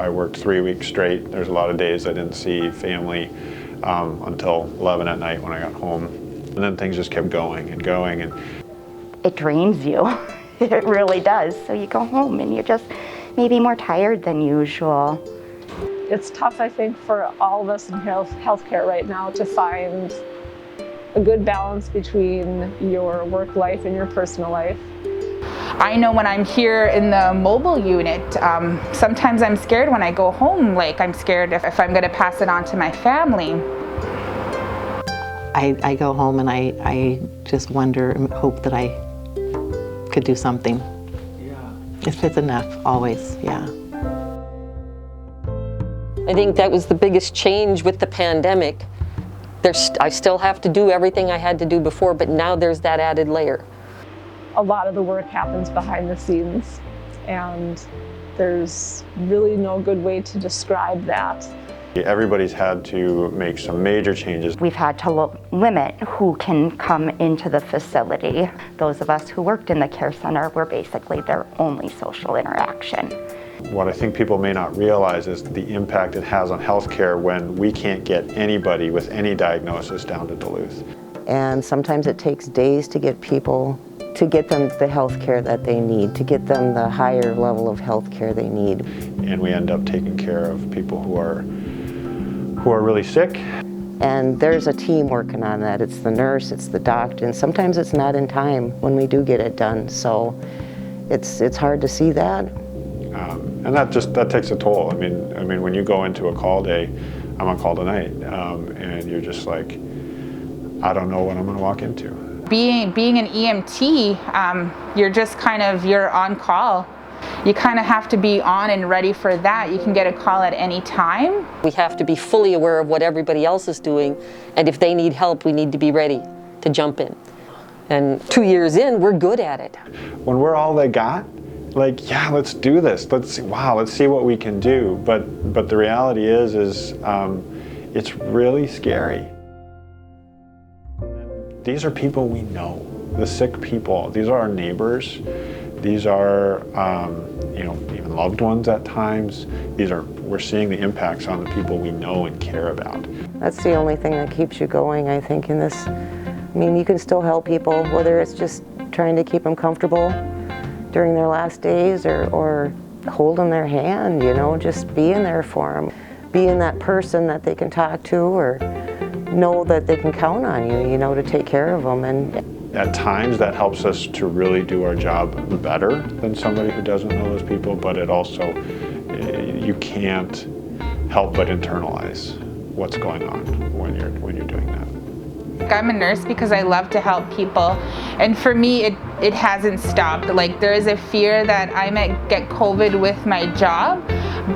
I worked 3 weeks straight. There's a lot of days I didn't see family until 11 at night when I got home. And then things just kept going and going. And it drains you. It really does. So you go home and you're just maybe more tired than usual. It's tough, I think, for all of us in healthcare right now to find a good balance between your work life and your personal life. I know when I'm here in the mobile unit, sometimes I'm scared when I go home. Like, I'm scared if I'm going to pass it on to my family. I go home and I just wonder and hope that I could do something. Yeah. If it's enough, always, yeah. I think that was the biggest change with the pandemic. I still have to do everything I had to do before, but now there's that added layer. A lot of the work happens behind the scenes, and there's really no good way to describe that. everybody's had to make some major changes. We've had to limit who can come into the facility. Those of us who worked in the care center were basically their only social interaction. What I think people may not realize is the impact it has on healthcare when we can't get anybody with any diagnosis down to Duluth. And sometimes it takes days to get people, to get them the health care that they need, to get them the higher level of health care they need. And we end up taking care of people who are really sick. And there's a team working on that. It's the nurse, it's the doctor, and sometimes it's not in time when we do get it done. So it's hard to see that. And that takes a toll. I mean, when you go into a call day, I'm on call tonight, and you're just like, I don't know what I'm going to walk into. Being an EMT, you're on call. You kind of have to be on and ready for that. You can get a call at any time. We have to be fully aware of what everybody else is doing, and if they need help, we need to be ready to jump in. And 2 years in, we're good at it. When we're all they got, like, yeah, let's do this. Let's see what we can do. But the reality is it's really scary. These are people we know, the sick people. These are our neighbors. These are, even loved ones at times. We're seeing the impacts on the people we know and care about. That's the only thing that keeps you going, I think, in this. I mean, you can still help people, whether it's just trying to keep them comfortable during their last days or holding their hand, just being there for them. Being that person that they can talk to or know that they can count on you, to take care of them. And at times that helps us to really do our job better than somebody who doesn't know those people, but it also, you can't help but internalize what's going on when you're doing that. I'm a nurse because I love to help people, and for me it hasn't stopped. Like, there is a fear that I might get COVID with my job,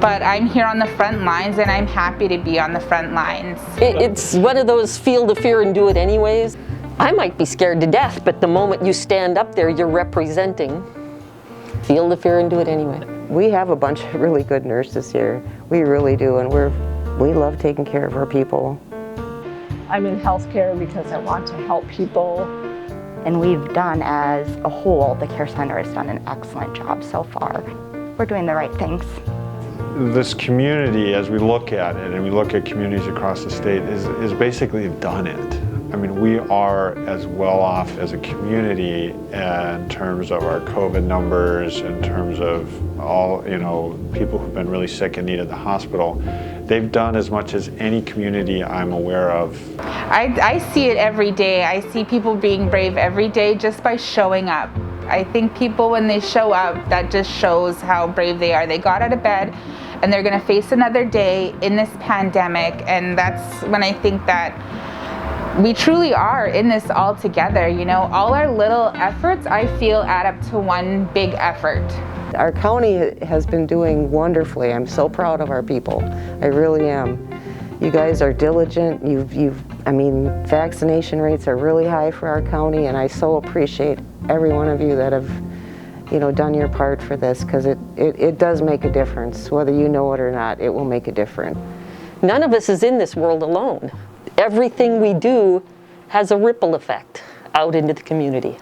but I'm here on the front lines and I'm happy to be on the front lines. It's one of those feel the fear and do it anyways. I might be scared to death, but the moment you stand up there, you're representing. Feel the fear and do it anyway. We have a bunch of really good nurses here. We really do, and we love taking care of our people. I'm in healthcare because I want to help people. And we've done, as a whole, the care center has done an excellent job so far. We're doing the right things. This community, as we look at it, and we look at communities across the state, is basically done it. I mean, we are as well off as a community in terms of our COVID numbers, in terms of all, people who've been really sick and needed the hospital. They've done as much as any community I'm aware of. I see it every day. I see people being brave every day just by showing up. I think people, when they show up, that just shows how brave they are. They got out of bed and they're gonna face another day in this pandemic, and that's when I think that we truly are in this all together. All our little efforts, I feel, add up to one big effort. Our county has been doing wonderfully. I'm so proud of our people. I really am. You guys are diligent. Vaccination rates are really high for our county, and I so appreciate every one of you that have, done your part for this, because it does make a difference. Whether you know it or not, it will make a difference. None of us is in this world alone. Everything we do has a ripple effect out into the community.